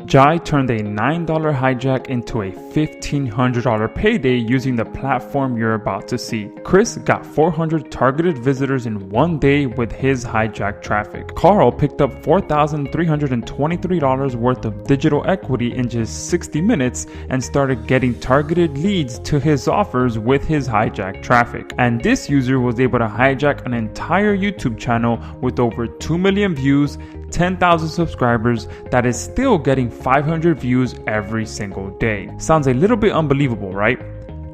Jai turned a $9 hijack into a $1,500 payday using the platform you're about to see. Chris got 400 targeted visitors in one day with his hijack traffic. Carl picked up $4,323 worth of digital equity in just 60 minutes and started getting targeted leads to his offers with his hijack traffic. And this user was able to hijack an entire YouTube channel with over 2 million views, 10,000 subscribers that is still getting 500 views every single day. Sounds a little bit unbelievable, right?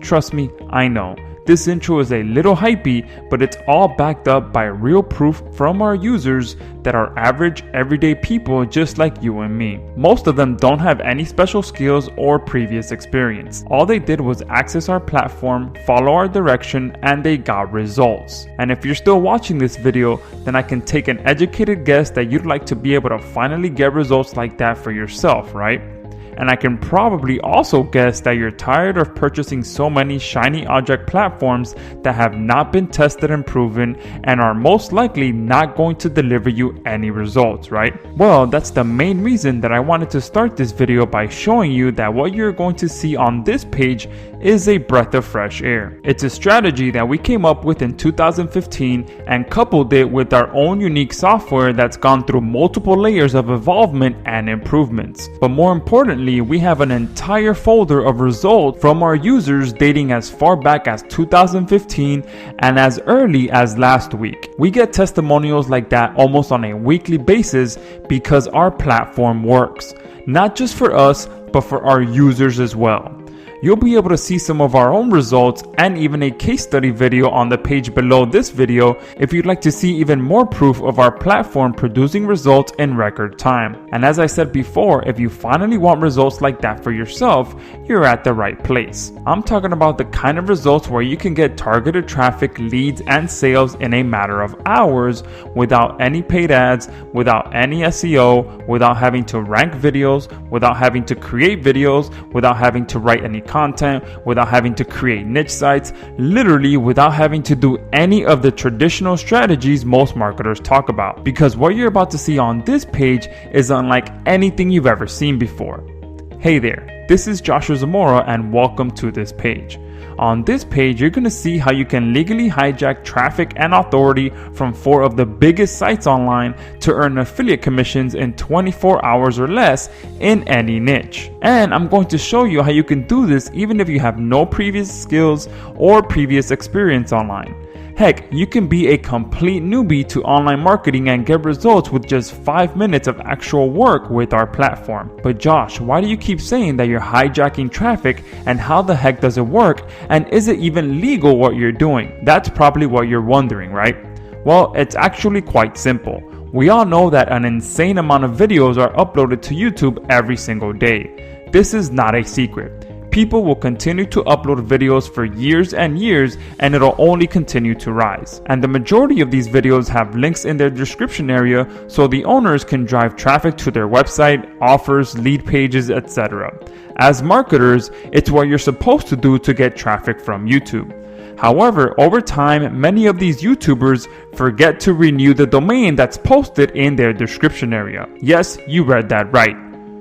Trust me, I know. This intro is a little hypey, but it's all backed up by real proof from our users that are average, everyday people just like you and me. Most of them don't have any special skills or previous experience. All they did was access our platform, follow our direction, and they got results. And if you're still watching this video, then I can take an educated guess that you'd like to be able to finally get results like that for yourself, right? And I can probably also guess that you're tired of purchasing so many shiny object platforms that have not been tested and proven and are most likely not going to deliver you any results, right? Well, that's the main reason that I wanted to start this video by showing you that what you're going to see on this page is a breath of fresh air. It's a strategy that we came up with in 2015 and coupled it with our own unique software that's gone through multiple layers of evolvement and improvements. But more importantly, we have an entire folder of results from our users dating as far back as 2015 and as early as last week. We get testimonials like that almost on a weekly basis because our platform works, not just for us, but for our users as well. You'll be able to see some of our own results and even a case study video on the page below this video if you'd like to see even more proof of our platform producing results in record time. And as I said before, if you finally want results like that for yourself, you're at the right place. I'm talking about the kind of results where you can get targeted traffic, leads, and sales in a matter of hours without any paid ads, without any SEO, without having to rank videos, without having to create videos, without having to write any content, without having to create niche sites, literally without having to do any of the traditional strategies most marketers talk about. Because what you're about to see on this page is unlike anything you've ever seen before. Hey there, this is Joshua Zamora and welcome to this page. On this page, you're going to see how you can legally hijack traffic and authority from 4 of the biggest sites online to earn affiliate commissions in 24 hours or less in any niche. And I'm going to show you how you can do this even if you have no previous skills or previous experience online. Heck, you can be a complete newbie to online marketing and get results with just 5 minutes of actual work with our platform. But Josh, why do you keep saying that you're hijacking traffic, and how the heck does it work, and is it even legal what you're doing? That's probably what you're wondering, right? Well, it's actually quite simple. We all know that an insane amount of videos are uploaded to YouTube every single day. This is not a secret. People will continue to upload videos for years and years, and it'll only continue to rise. And the majority of these videos have links in their description area so the owners can drive traffic to their website, offers, lead pages, etc. As marketers, it's what you're supposed to do to get traffic from YouTube. However, over time, many of these YouTubers forget to renew the domain that's posted in their description area. Yes, you read that right.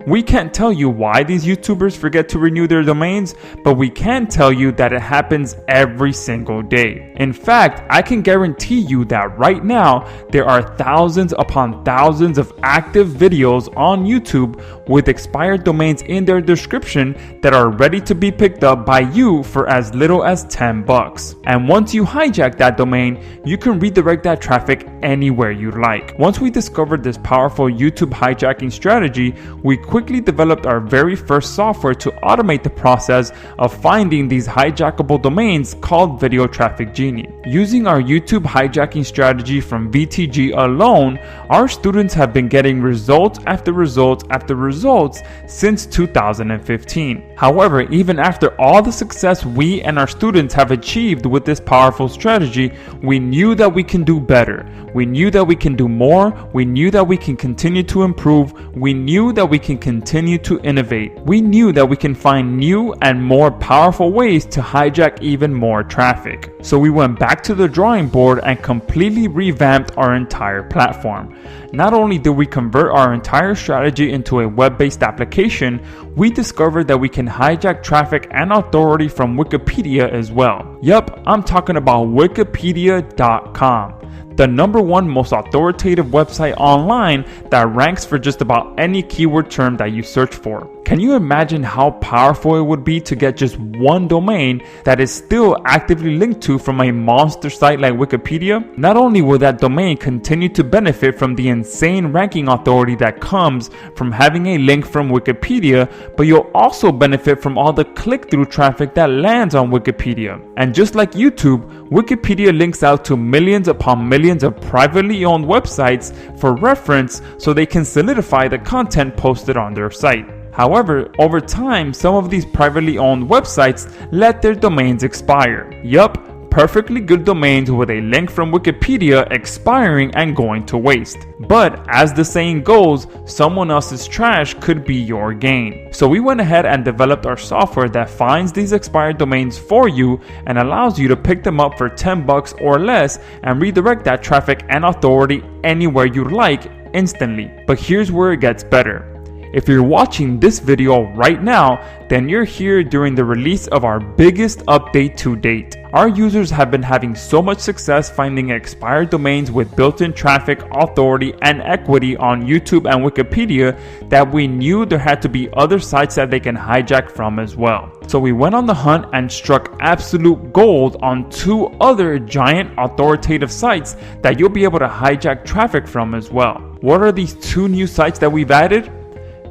We can't tell you why these YouTubers forget to renew their domains, but we can tell you that it happens every single day. In fact, I can guarantee you that right now, there are thousands upon thousands of active videos on YouTube with expired domains in their description that are ready to be picked up by you for as little as $10. And once you hijack that domain, you can redirect that traffic anywhere you like. Once we discovered this powerful YouTube hijacking strategy, we quickly developed our very first software to automate the process of finding these hijackable domains called Video Traffic Genie. Using our YouTube hijacking strategy from VTG alone, our students have been getting results after results after results since 2015. However, even after all the success we and our students have achieved with this powerful strategy, we knew that we can do better. We knew that we can do more. We knew that we can continue to improve. We knew that we can continue to innovate. We knew that we can find new and more powerful ways to hijack even more traffic. So we went back to the drawing board and completely revamped our entire platform. Not only did we convert our entire strategy into a web-based application, we discovered that we can hijack traffic and authority from Wikipedia as well. Yup, I'm talking about Wikipedia.com. The #1 most authoritative website online that ranks for just about any keyword term that you search for. Can you imagine how powerful it would be to get just one domain that is still actively linked to from a monster site like Wikipedia? Not only will that domain continue to benefit from the insane ranking authority that comes from having a link from Wikipedia, but you'll also benefit from all the click-through traffic that lands on Wikipedia. And just like YouTube, Wikipedia links out to millions upon millions of privately owned websites for reference so they can solidify the content posted on their site. However, over time, some of these privately owned websites let their domains expire. Yup, perfectly good domains with a link from Wikipedia expiring and going to waste. But as the saying goes, someone else's trash could be your gain. So we went ahead and developed our software that finds these expired domains for you and allows you to pick them up for $10 or less and redirect that traffic and authority anywhere you like instantly. But here's where it gets better. If you're watching this video right now, then you're here during the release of our biggest update to date. Our users have been having so much success finding expired domains with built-in traffic, authority, and equity on YouTube and Wikipedia that we knew there had to be other sites that they can hijack from as well. So we went on the hunt and struck absolute gold on 2 other giant authoritative sites that you'll be able to hijack traffic from as well. What are these 2 new sites that we've added?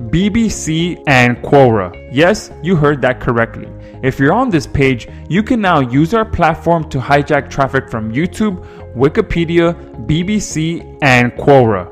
BBC and Quora. Yes, you heard that correctly. If you're on this page, you can now use our platform to hijack traffic from YouTube, Wikipedia, BBC, and Quora.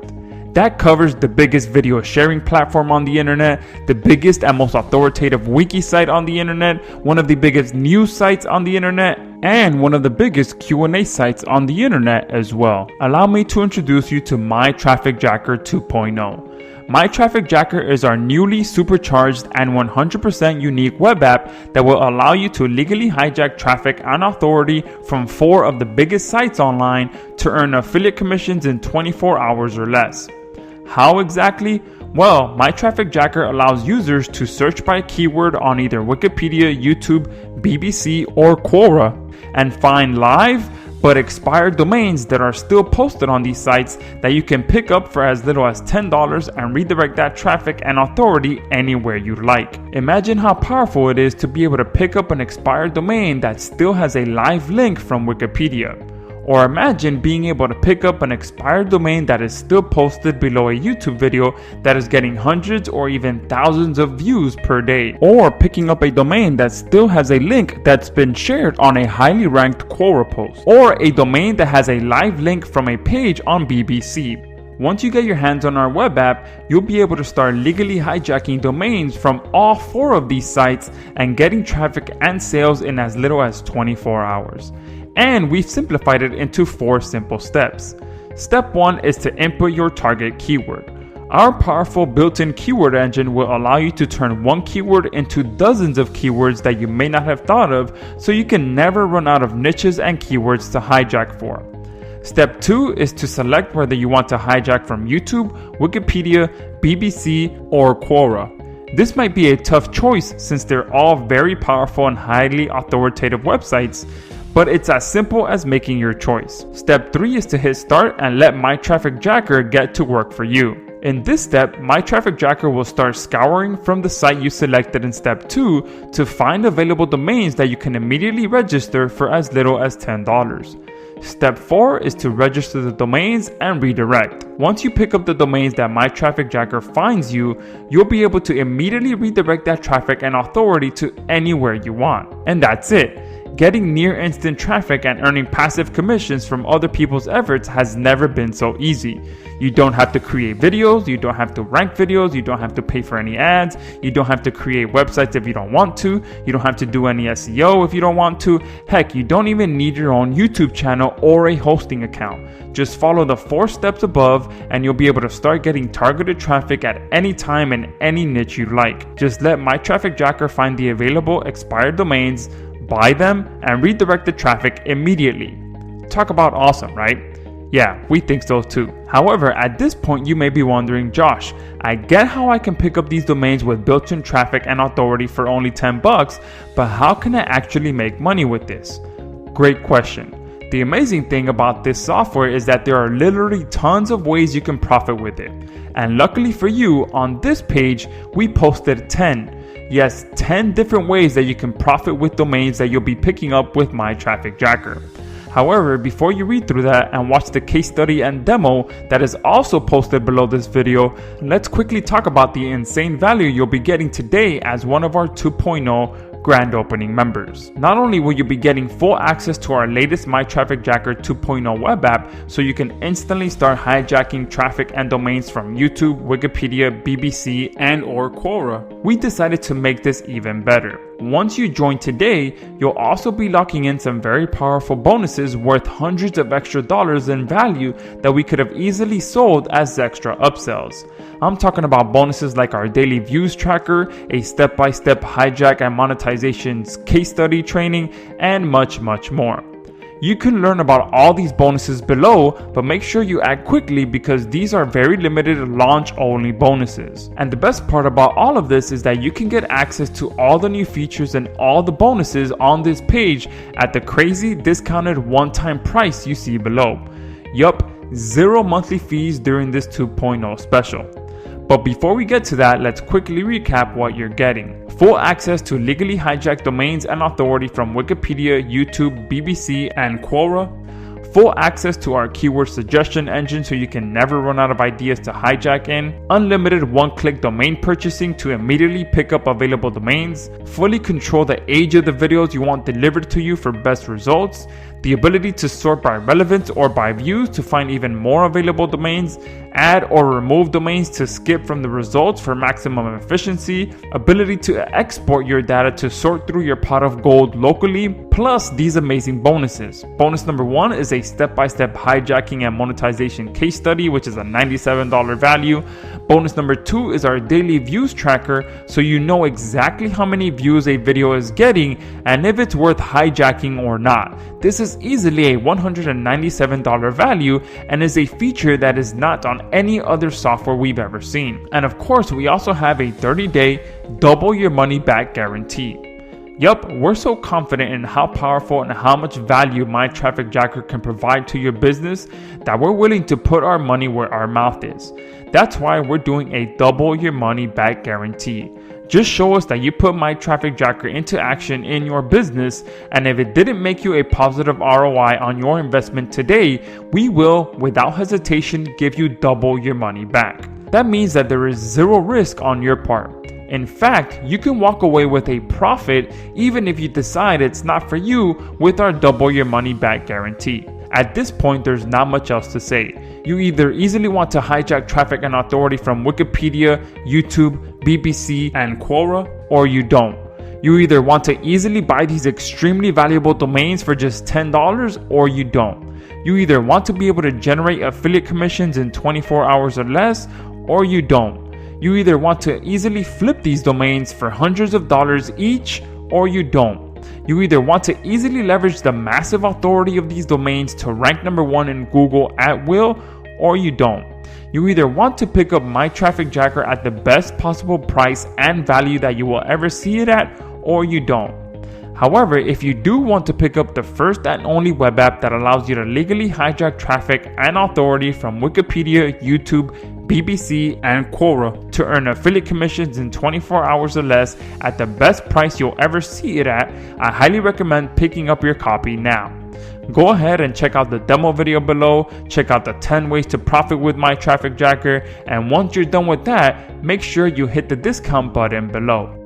That covers the biggest video sharing platform on the internet, the biggest and most authoritative wiki site on the internet, one of the biggest news sites on the internet, and one of the biggest Q&A sites on the internet as well. Allow me to introduce you to My Traffic Jacker 2.0. My Traffic Jacker is our newly supercharged and 100% unique web app that will allow you to legally hijack traffic and authority from 4 of the biggest sites online to earn affiliate commissions in 24 hours or less. How exactly? Well, My Traffic Jacker allows users to search by keyword on either Wikipedia, YouTube, BBC, or Quora and find live but expired domains that are still posted on these sites that you can pick up for as little as $10 and redirect that traffic and authority anywhere you like. Imagine how powerful it is to be able to pick up an expired domain that still has a live link from Wikipedia. Or imagine being able to pick up an expired domain that is still posted below a YouTube video that is getting hundreds or even thousands of views per day. Or picking up a domain that still has a link that's been shared on a highly ranked Quora post. Or a domain that has a live link from a page on BBC. Once you get your hands on our web app, you'll be able to start legally hijacking domains from all 4 of these sites and getting traffic and sales in as little as 24 hours. And we've simplified it into 4 simple steps. Step 1 is to input your target keyword. Our powerful built-in keyword engine will allow you to turn one keyword into dozens of keywords that you may not have thought of, so you can never run out of niches and keywords to hijack for. Step 2 is to select whether you want to hijack from YouTube, Wikipedia, BBC, or Quora. This might be a tough choice since they're all very powerful and highly authoritative websites, but it's as simple as making your choice. Step 3 is to hit start and let My Traffic Jacker get to work for you. In this step, My Traffic Jacker will start scouring from the site you selected in step 2 to find available domains that you can immediately register for as little as $10. Step 4 is to register the domains and redirect. Once you pick up the domains that My Traffic Jacker finds you, you'll be able to immediately redirect that traffic and authority to anywhere you want. And that's it. getting near instant traffic and earning passive commissions from other people's efforts has never been so easy. You don't have to create videos, you don't have to rank videos, you don't have to pay for any ads, you don't have to create websites if you don't want to, you don't have to do any SEO if you don't want to. Heck, you don't even need your own YouTube channel or a hosting account. Just follow the 4 steps above and you'll be able to start getting targeted traffic at any time in any niche you like. Just let My Traffic Jacker find the available expired domains, buy them, and redirect the traffic immediately. Talk about awesome, right? Yeah, we think so too. However, at this point you may be wondering, Josh, I get how I can pick up these domains with built-in traffic and authority for only $10, but how can I actually make money with this? Great question. The amazing thing about this software is that there are literally tons of ways you can profit with it. And luckily for you, on this page, we posted 10. Yes, 10 different ways that you can profit with domains that you'll be picking up with My Traffic Jacker. However, before you read through that and watch the case study and demo that is also posted below this video, let's quickly talk about the insane value you'll be getting today as one of our 2.0 grand opening members. Not only will you be getting full access to our latest My Traffic Jacker 2.0 web app, so you can instantly start hijacking traffic and domains from YouTube, Wikipedia, BBC, and or Quora. We decided to make this even better. Once you join today, you'll also be locking in some very powerful bonuses worth hundreds of extra dollars in value that we could have easily sold as extra upsells. I'm talking about bonuses like our daily views tracker, a step-by-step hijack and monetizations case study training, and much more. You can learn about all these bonuses below, but make sure you act quickly because these are very limited launch-only bonuses. And the best part about all of this is that you can get access to all the new features and all the bonuses on this page at the crazy discounted one-time price you see below. Yup, 0 monthly fees during this 2.0 special. But before we get to that, let's quickly recap what you're getting. Full access to legally hijacked domains and authority from Wikipedia, YouTube, BBC, and Quora. Full access to our keyword suggestion engine so you can never run out of ideas to hijack in. Unlimited one-click domain purchasing to immediately pick up available domains. Fully control the age of the videos you want delivered to you for best results. The ability to sort by relevance or by views to find even more available domains. Add or remove domains to skip from the results for maximum efficiency. Ability to export your data to sort through your pot of gold locally. Plus these amazing bonuses. Bonus number 1 is a step-by-step hijacking and monetization case study, which is a $97 value. Bonus number 2 is our daily views tracker, so you know exactly how many views a video is getting and if it's worth hijacking or not. This is easily a $197 value and is a feature that is not on any other software we've ever seen. And of course, we also have a 30-day double your money back guarantee. Yup, we're so confident in how powerful and how much value My Traffic Jacker can provide to your business that we're willing to put our money where our mouth is. That's why we're doing a double your money back guarantee. Just show us that you put My Traffic Jacker into action in your business, and if it didn't make you a positive ROI on your investment today, we will, without hesitation, give you double your money back. That means that there is 0 risk on your part. In fact, you can walk away with a profit even if you decide it's not for you with our double your money back guarantee. At this point, there's not much else to say. You either easily want to hijack traffic and authority from Wikipedia, YouTube, BBC, and Quora, or you don't. You either want to easily buy these extremely valuable domains for just $10 or you don't. You either want to be able to generate affiliate commissions in 24 hours or less, or you don't. You either want to easily flip these domains for hundreds of dollars each, or you don't. You either want to easily leverage the massive authority of these domains to rank number 1 in Google at will, or you don't. You either want to pick up My Traffic Jacker at the best possible price and value that you will ever see it at, or you don't. However, if you do want to pick up the first and only web app that allows you to legally hijack traffic and authority from Wikipedia, YouTube, BBC, and Quora to earn affiliate commissions in 24 hours or less at the best price you'll ever see it at, I highly recommend picking up your copy now. Go ahead and check out the demo video below, check out the 10 ways to profit with My Traffic Jacker, and once you're done with that, make sure you hit the discount button below.